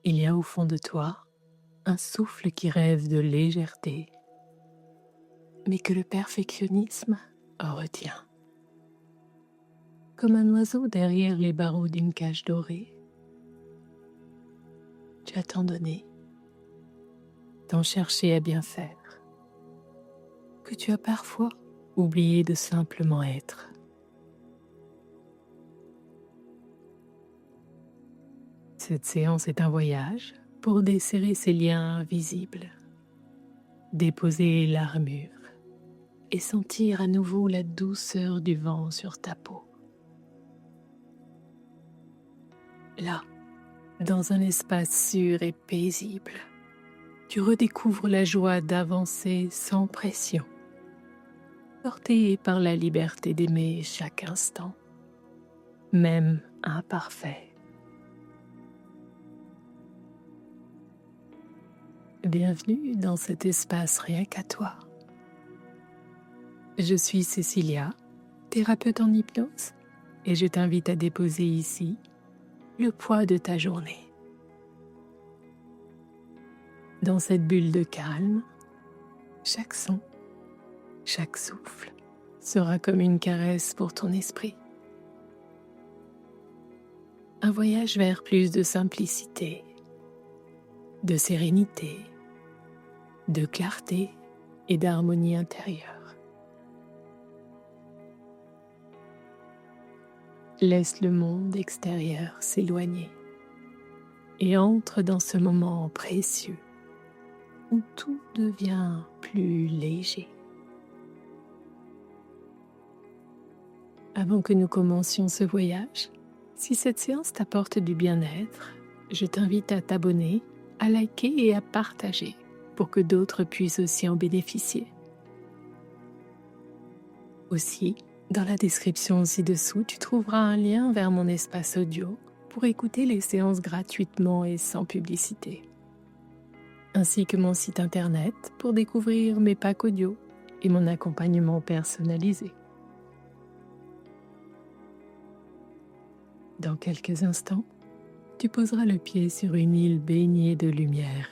Il y a au fond de toi un souffle qui rêve de légèreté, mais que le perfectionnisme retient. Comme un oiseau derrière les barreaux d'une cage dorée, tu as tant donné, tant cherché à bien faire, que tu as parfois oublié de simplement être. Cette séance est un voyage pour desserrer ces liens invisibles, déposer l'armure et sentir à nouveau la douceur du vent sur ta peau. Là, dans un espace sûr et paisible, tu redécouvres la joie d'avancer sans pression, porté par la liberté d'aimer chaque instant, même imparfait. Bienvenue dans cet espace rien qu'à toi. Je suis Cécilia, thérapeute en hypnose, et je t'invite à déposer ici le poids de ta journée. Dans cette bulle de calme, chaque son, chaque souffle sera comme une caresse pour ton esprit. Un voyage vers plus de simplicité, de sérénité, de clarté et d'harmonie intérieure. Laisse le monde extérieur s'éloigner et entre dans ce moment précieux où tout devient plus léger. Avant que nous commencions ce voyage, si cette séance t'apporte du bien-être, je t'invite à t'abonner, à liker et à partager pour que d'autres puissent aussi en bénéficier. Aussi, dans la description ci-dessous, tu trouveras un lien vers mon espace audio pour écouter les séances gratuitement et sans publicité, ainsi que mon site internet pour découvrir mes packs audio et mon accompagnement personnalisé. Dans quelques instants, tu poseras le pied sur une île baignée de lumière.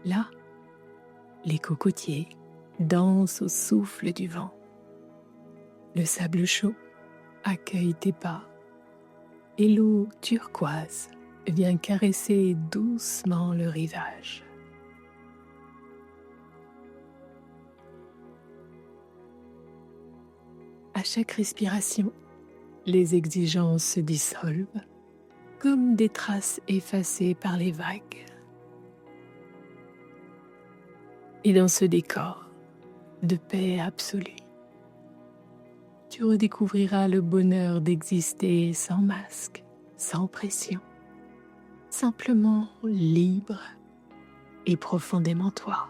Là, les cocotiers dansent au souffle du vent. Le sable chaud accueille tes pas et l'eau turquoise vient caresser doucement le rivage. À chaque respiration, les exigences se dissolvent comme des traces effacées par les vagues. Et dans ce décor de paix absolue, tu redécouvriras le bonheur d'exister sans masque, sans pression, simplement libre et profondément toi.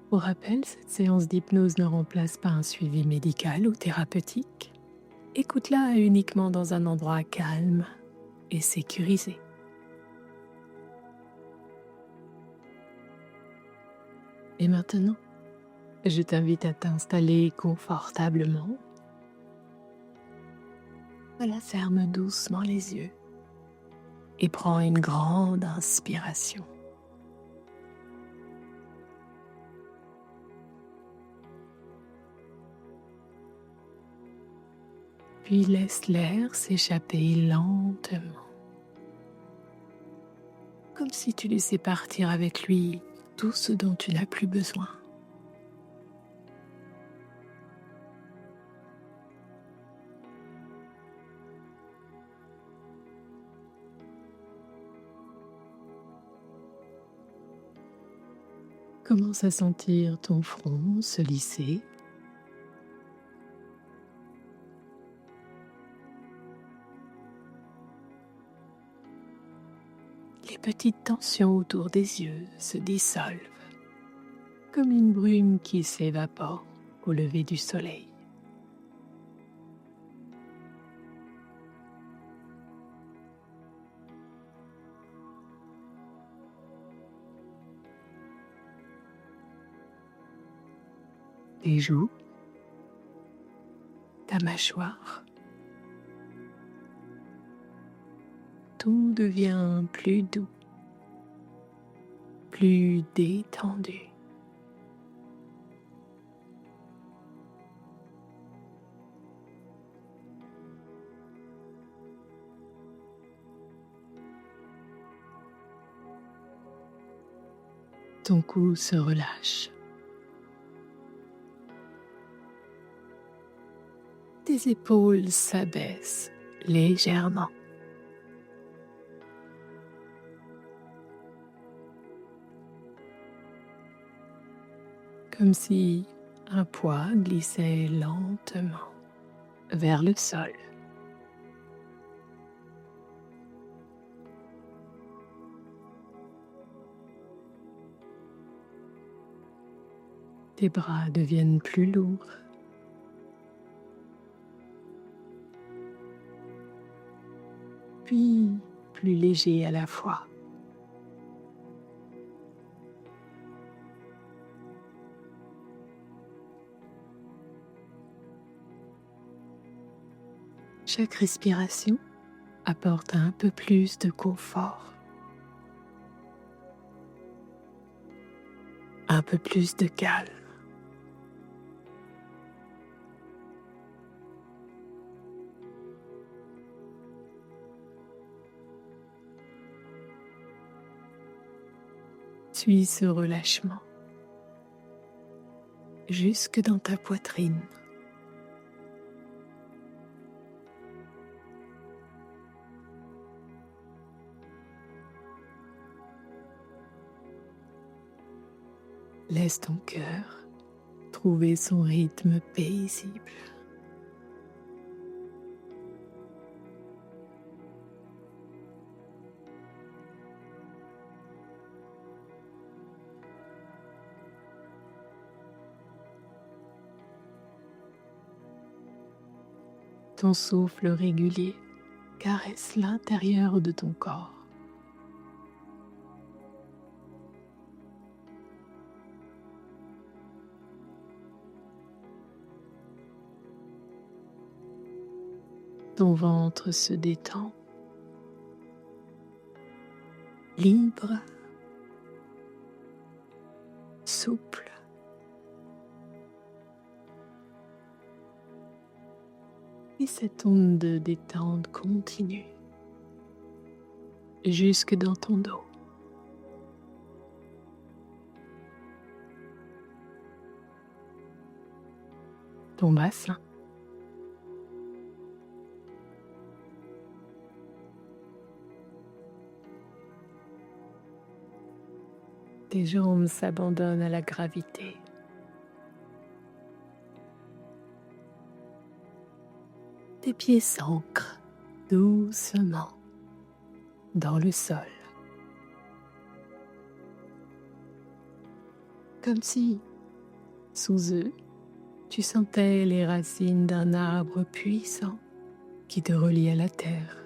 Pour rappel, cette séance d'hypnose ne remplace pas un suivi médical ou thérapeutique. Écoute-la uniquement dans un endroit calme et sécurisé. Et maintenant, je t'invite à t'installer confortablement. Voilà, ferme doucement les yeux et prends une grande inspiration. Puis laisse l'air s'échapper lentement, comme si tu laissais partir avec lui tout ce dont tu n'as plus besoin. Commence à sentir ton front se lisser. Les petites tensions autour des yeux se dissolvent, comme une brume qui s'évapore au lever du soleil. Tes joues, ta mâchoire, tout devient plus doux, plus détendu. Ton cou se relâche. Tes épaules s'abaissent légèrement. Comme si un poids glissait lentement vers le sol. Tes bras deviennent plus lourds. Puis plus légers à la fois. Chaque respiration apporte un peu plus de confort, un peu plus de calme. Suis ce relâchement jusque dans ta poitrine. Laisse ton cœur trouver son rythme paisible. Ton souffle régulier caresse l'intérieur de ton corps. Ton ventre se détend, libre, souple. Et cette onde de détente continue jusque dans ton dos. Ton bassin. Tes jambes s'abandonnent à la gravité. Tes pieds s'ancrent doucement dans le sol. Comme si, sous eux, tu sentais les racines d'un arbre puissant qui te relie à la terre.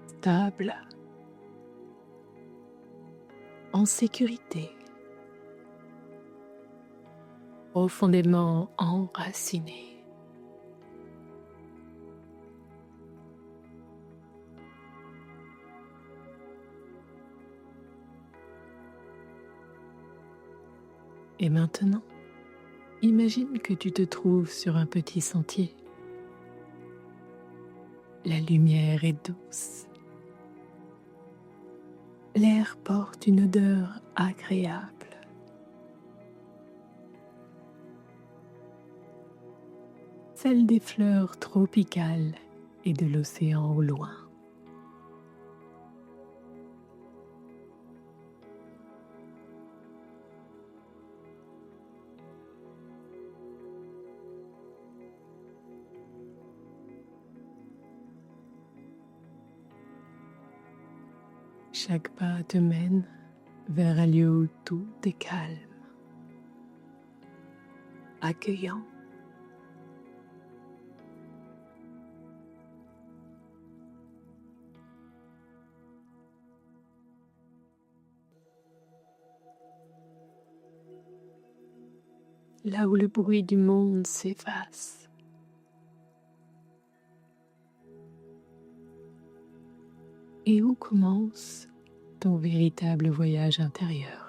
Stable, en sécurité, profondément enraciné. Et maintenant, imagine que tu te trouves sur un petit sentier. La lumière est douce. L'air porte une odeur agréable. Celle des fleurs tropicales et de l'océan au loin. Chaque pas te mène vers un lieu où tout est calme, accueillant. Là où le bruit du monde s'efface. et où commence ton véritable voyage intérieur.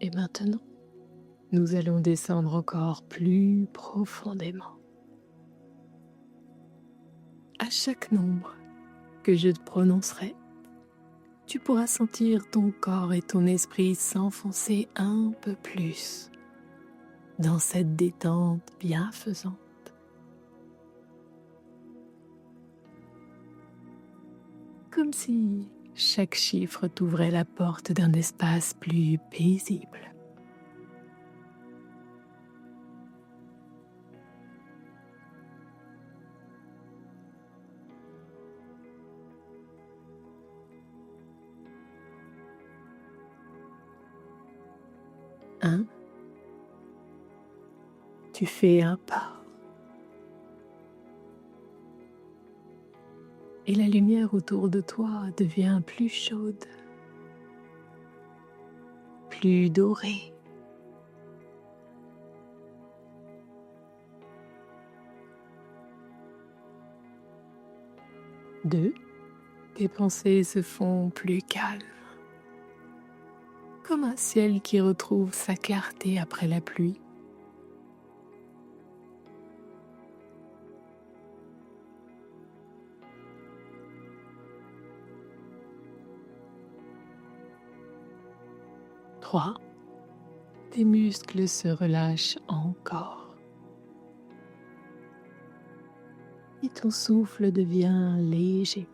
Et maintenant, nous allons descendre encore plus profondément. À chaque nombre que je te prononcerai, tu pourras sentir ton corps et ton esprit s'enfoncer un peu plus dans cette détente bienfaisante. Comme si chaque chiffre t'ouvrait la porte d'un espace plus paisible. 1, tu fais un pas. Et la lumière autour de toi devient plus chaude, plus dorée. 2, tes pensées se font plus calmes, comme un ciel qui retrouve sa clarté après la pluie. 3, tes muscles se relâchent encore. Et ton souffle devient léger.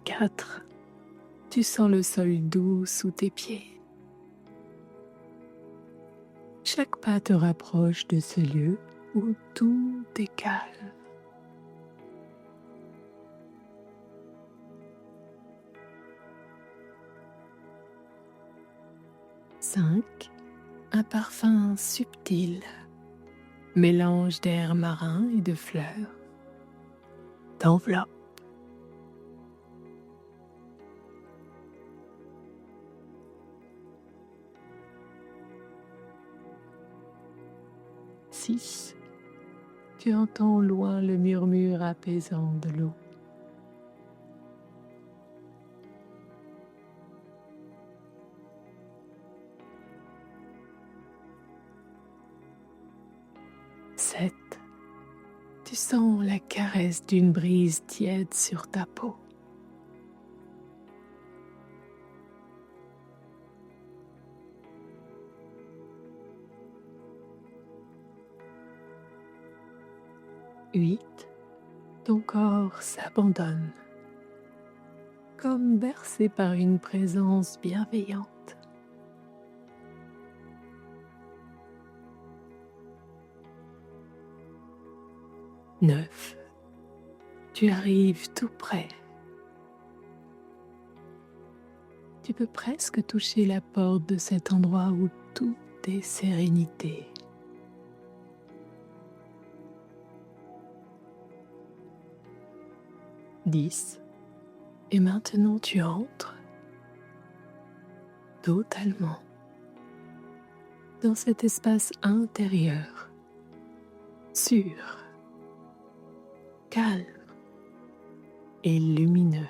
4, tu sens le sol doux sous tes pieds. Chaque pas te rapproche de ce lieu où tout est calme. 5, un parfum subtil, mélange d'air marin et de fleurs, t'enveloppe. 6, tu entends au loin le murmure apaisant de l'eau. 7, tu sens la caresse d'une brise tiède sur ta peau. 8, ton corps s'abandonne, comme bercé par une présence bienveillante. 9, tu arrives tout près. Tu peux presque toucher la porte de cet endroit où tout est sérénité. 10, et maintenant tu entres totalement dans cet espace intérieur, sûr, calme et lumineux.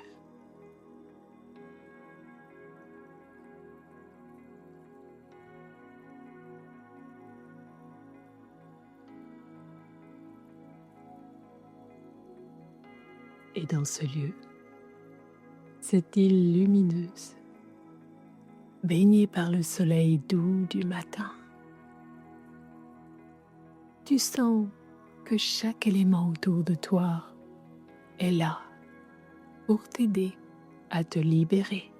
Et dans ce lieu, cette île lumineuse, baignée par le soleil doux du matin, tu sens que chaque élément autour de toi est là pour t'aider à te libérer.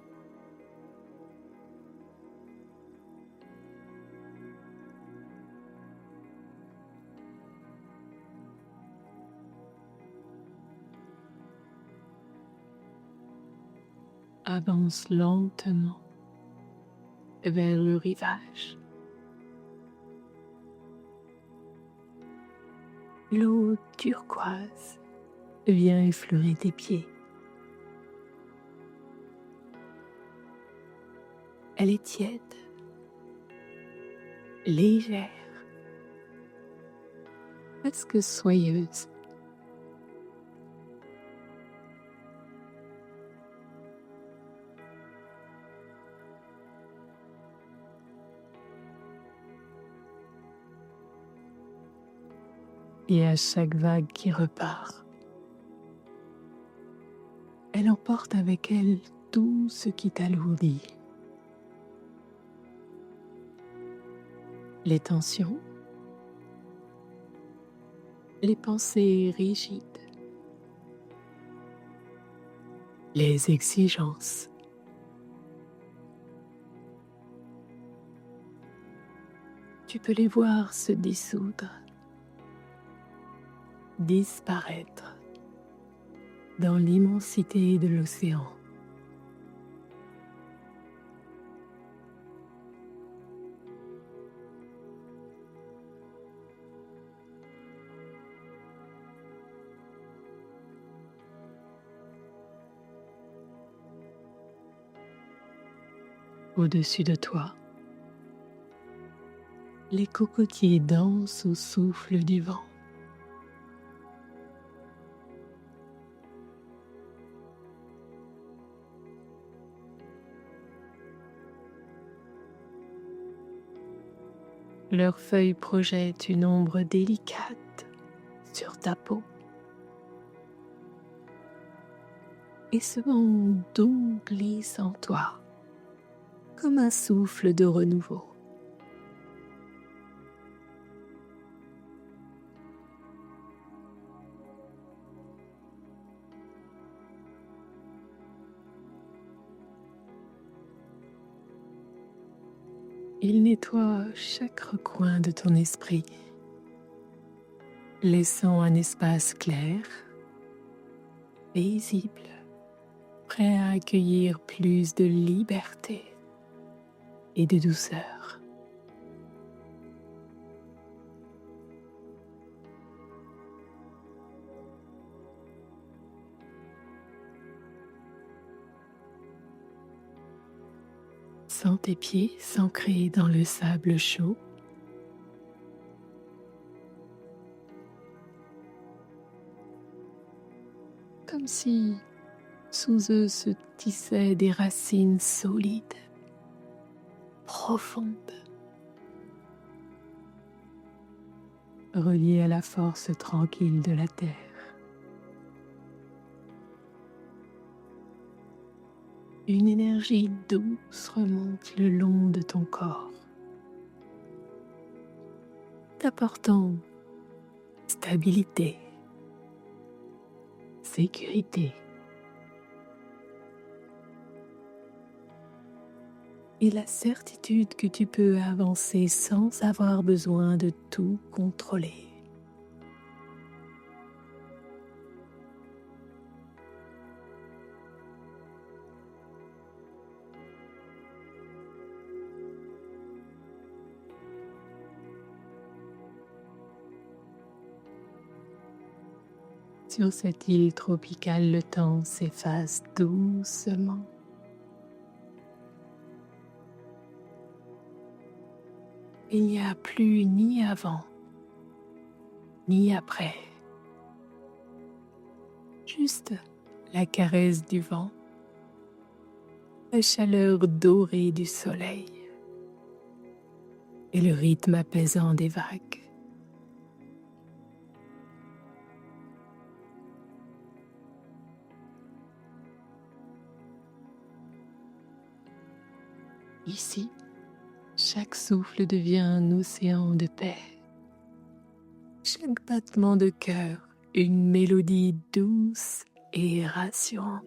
Avance lentement vers le rivage. L'eau turquoise vient effleurer tes pieds. Elle est tiède, légère, presque soyeuse. Et à chaque vague qui repart, elle emporte avec elle tout ce qui t'alourdit. Les tensions, les pensées rigides, les exigences. Tu peux les voir se dissoudre, disparaître dans l'immensité de l'océan. Au-dessus de toi, les cocotiers dansent au souffle du vent. Leurs feuilles projettent une ombre délicate sur ta peau. Et ce vent doux glisse en toi, comme un souffle de renouveau. Il nettoie chaque recoin de ton esprit, laissant un espace clair, paisible, prêt à accueillir plus de liberté et de douceur. Sens tes pieds s'ancrer dans le sable chaud. Comme si sous eux se tissaient des racines solides, profondes, reliées à la force tranquille de la terre. Une énergie douce remonte le long de ton corps, t'apportant stabilité, sécurité et la certitude que tu peux avancer sans avoir besoin de tout contrôler. Sur cette île tropicale, le temps s'efface doucement. Il n'y a plus ni avant, ni après. Juste la caresse du vent, la chaleur dorée du soleil et le rythme apaisant des vagues. Ici, chaque souffle devient un océan de paix. Chaque battement de cœur, une mélodie douce et rassurante.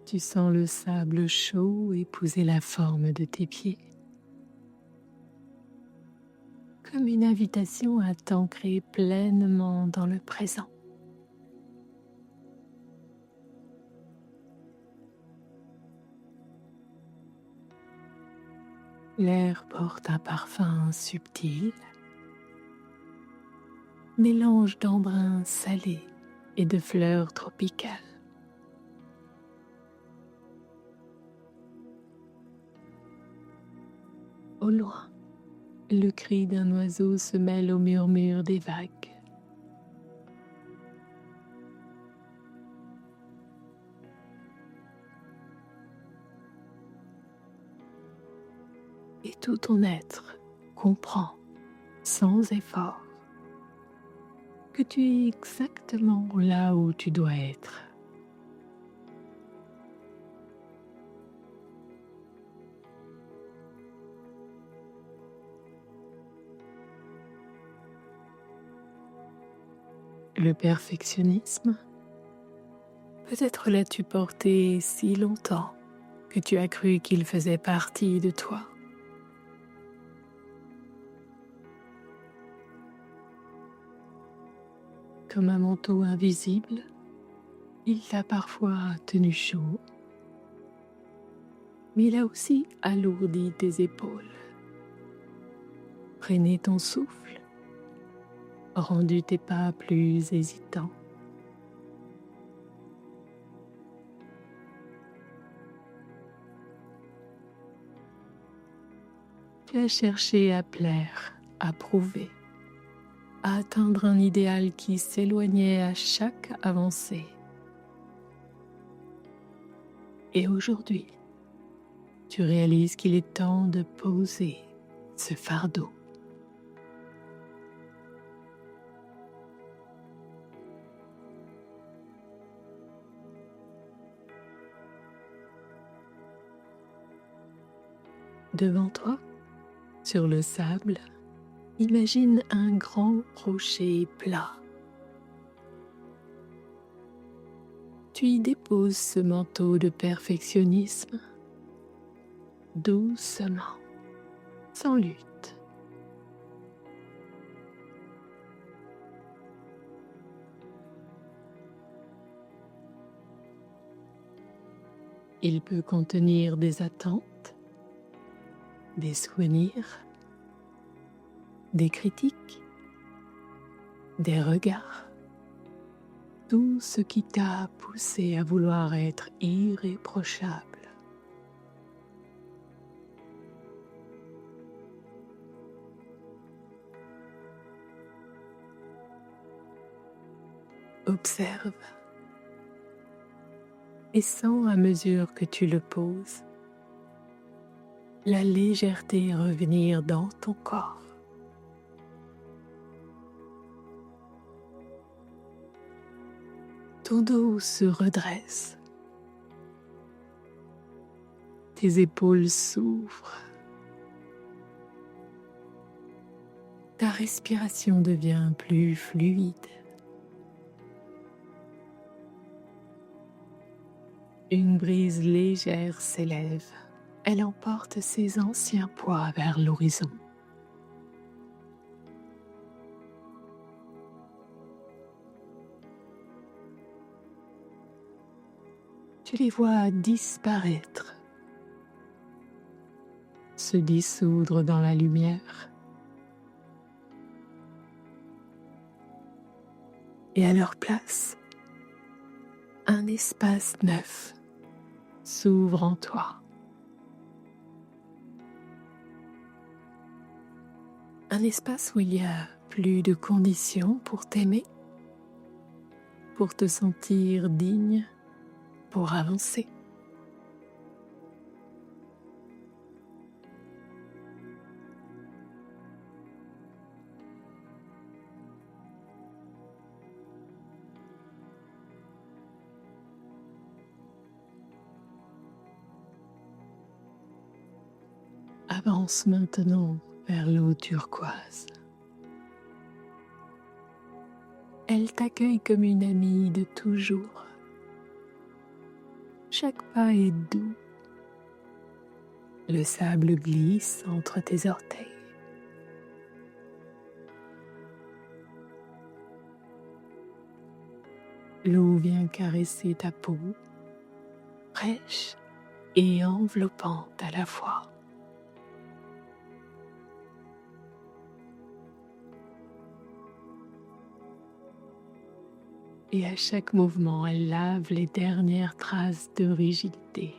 Tu sens le sable chaud épouser la forme de tes pieds. comme une invitation à t'ancrer pleinement dans le présent. L'air porte un parfum subtil, mélange d'embrun salé et de fleurs tropicales. Au loin, le cri d'un oiseau se mêle au murmure des vagues. Et tout ton être comprend, sans effort, que tu es exactement là où tu dois être. Le perfectionnisme, peut-être l'as-tu porté si longtemps que tu as cru qu'il faisait partie de toi. Comme un manteau invisible, il t'a parfois tenu chaud, mais il a aussi alourdi tes épaules, freiné ton souffle, rendu tes pas plus hésitants. Tu as cherché à plaire, à prouver, à atteindre un idéal qui s'éloignait à chaque avancée. Et aujourd'hui, tu réalises qu'il est temps de poser ce fardeau. Devant toi, sur le sable, imagine un grand rocher plat. Tu y déposes ce manteau de perfectionnisme doucement, sans lutte. Il peut contenir des attentes, des souvenirs, des critiques, des regards, tout ce qui t'a poussé à vouloir être irréprochable. Observe et sens à mesure que tu le poses la légèreté revenir dans ton corps. Ton dos se redresse, tes épaules s'ouvrent, ta respiration devient plus fluide. Une brise légère s'élève, elle emporte ses anciens poids vers l'horizon. Tu les vois disparaître, se dissoudre dans la lumière. Et à leur place, un espace neuf s'ouvre en toi. Un espace où il y a plus de conditions pour t'aimer, pour te sentir digne, pour avancer. Avance maintenant vers l'eau turquoise. Elle t'accueille comme une amie de toujours. Chaque pas est doux. Le sable glisse entre tes orteils. L'eau vient caresser ta peau, fraîche et enveloppante à la fois. Et à chaque mouvement, elle lave les dernières traces de rigidité.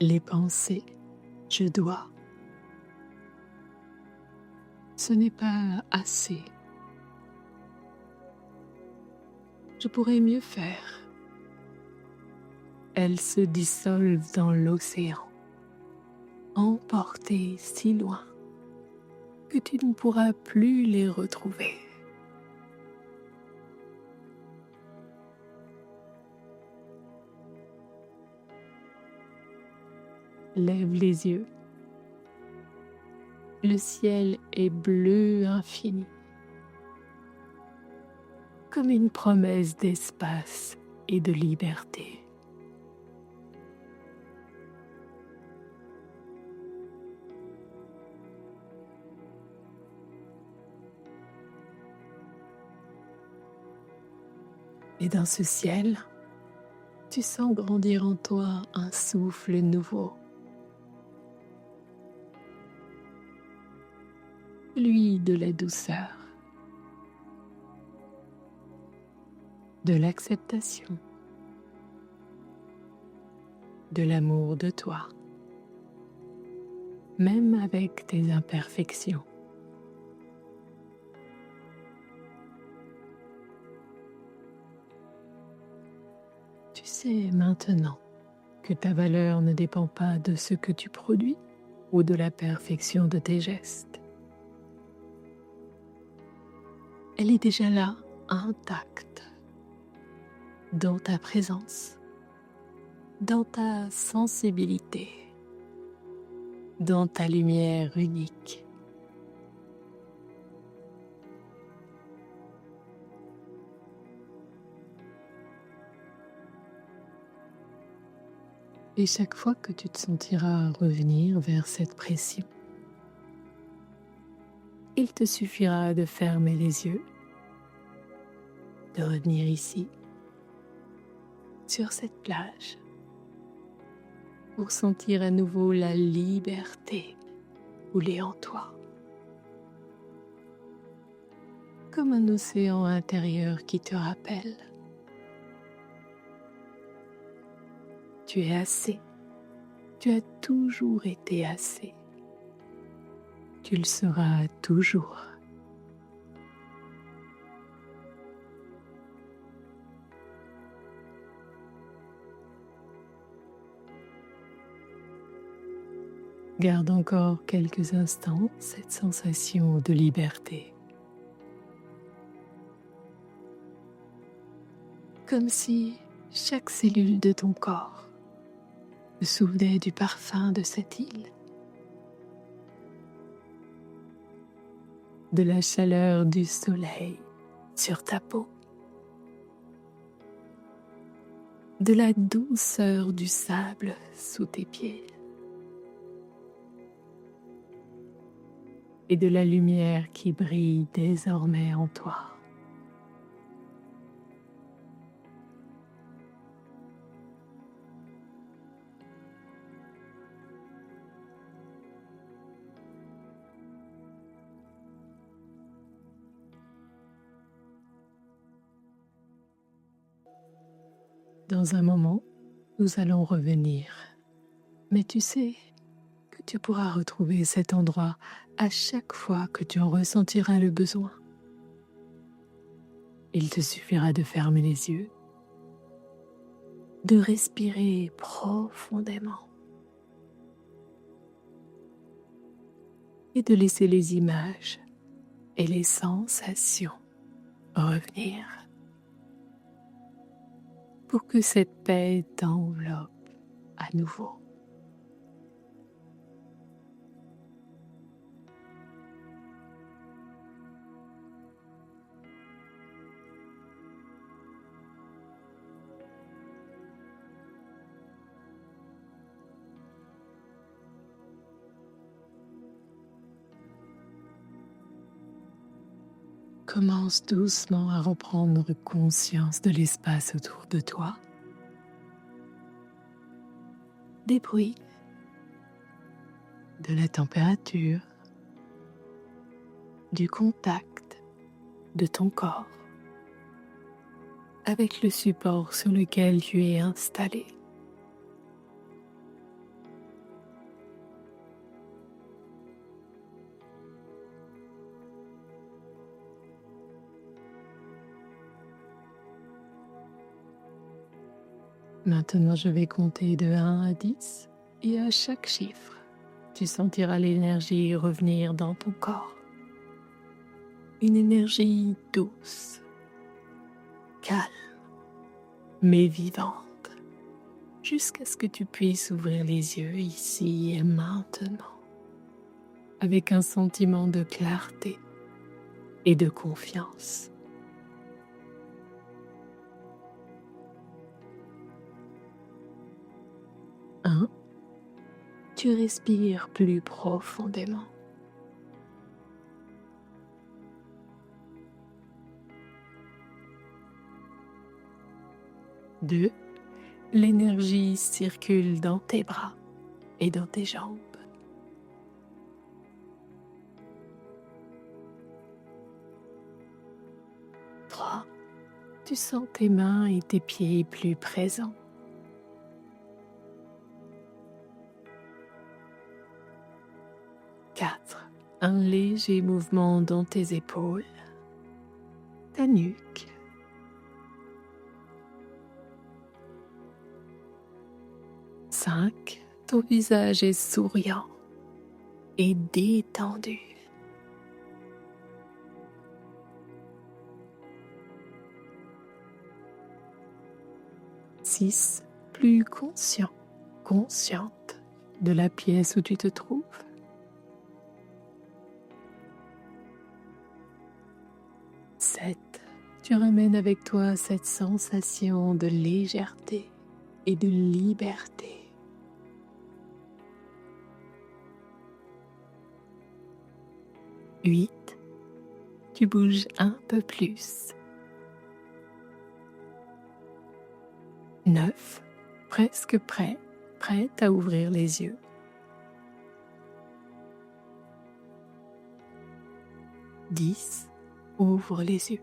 Les pensées, je dois, ce n'est pas assez. Je pourrais mieux faire. Elles se dissolvent dans l'océan, emportées si loin que tu ne pourras plus les retrouver. Lève les yeux. Le ciel est bleu infini, comme une promesse d'espace et de liberté. Et dans ce ciel, tu sens grandir en toi un souffle nouveau, celui de la douceur, de l'acceptation, de l'amour de toi, même avec tes imperfections. Tu sais maintenant que ta valeur ne dépend pas de ce que tu produis ou de la perfection de tes gestes. Elle est déjà là, intacte, dans ta présence, dans ta sensibilité, dans ta lumière unique. Et chaque fois que tu te sentiras revenir vers cette pression, il te suffira de fermer les yeux, de revenir ici, sur cette plage, pour sentir à nouveau la liberté couler en toi, comme un océan intérieur qui te rappelle: tu es assez, tu as toujours été assez, tu le seras toujours. Garde encore quelques instants cette sensation de liberté, comme si chaque cellule de ton corps se souvenait du parfum de cette île, de la chaleur du soleil sur ta peau, de la douceur du sable sous tes pieds et de la lumière qui brille désormais en toi. Dans un moment, nous allons revenir. Mais tu sais que tu pourras retrouver cet endroit à chaque fois que tu en ressentiras le besoin. Il te suffira de fermer les yeux, de respirer profondément et de laisser les images et les sensations revenir pour que cette paix t'enveloppe à nouveau. commence doucement à reprendre conscience de l'espace autour de toi, des bruits, de la température, du contact de ton corps avec le support sur lequel tu es installé. Maintenant, je vais compter de 1 à 10 et à chaque chiffre, tu sentiras l'énergie revenir dans ton corps. Une énergie douce, calme, mais vivante, jusqu'à ce que tu puisses ouvrir les yeux ici et maintenant, avec un sentiment de clarté et de confiance. 1. Tu respires plus profondément. 2. L'énergie circule dans tes bras et dans tes jambes. 3. Tu sens tes mains et tes pieds plus présents. 4. Un léger mouvement dans tes épaules, ta nuque. 5. Ton visage est souriant et détendu. 6. Plus conscient, consciente de la pièce où tu te trouves. 7. Tu ramènes avec toi cette sensation de légèreté et de liberté. 8. Tu bouges un peu plus. 9. Presque prêt, prête à ouvrir les yeux. 10. Ouvre les yeux,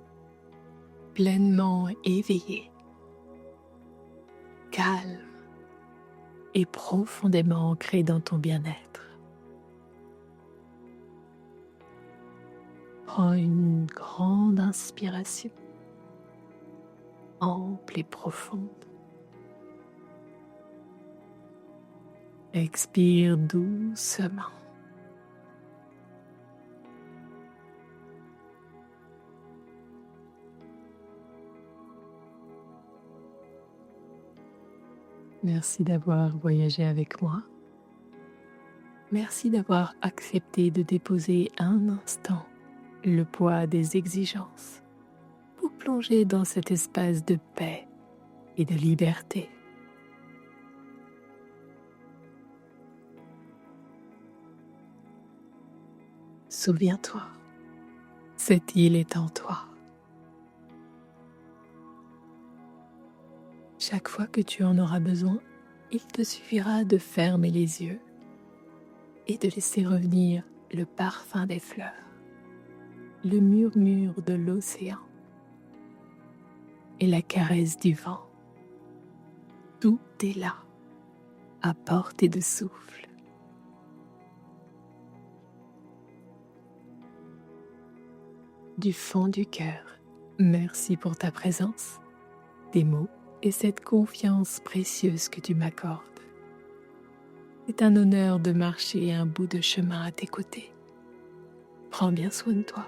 pleinement éveillé, calme et profondément ancré dans ton bien-être. Prends une grande inspiration, ample et profonde. Expire doucement. Merci d'avoir voyagé avec moi. Merci d'avoir accepté de déposer un instant le poids des exigences pour plonger dans cet espace de paix et de liberté. Souviens-toi, cette île est en toi. Chaque fois que tu en auras besoin, il te suffira de fermer les yeux et de laisser revenir le parfum des fleurs, le murmure de l'océan et la caresse du vent. Tout est là, à portée de souffle. Du fond du cœur, merci pour ta présence, tes mots et cette confiance précieuse que tu m'accordes. C'est un honneur de marcher un bout de chemin à tes côtés. Prends bien soin de toi.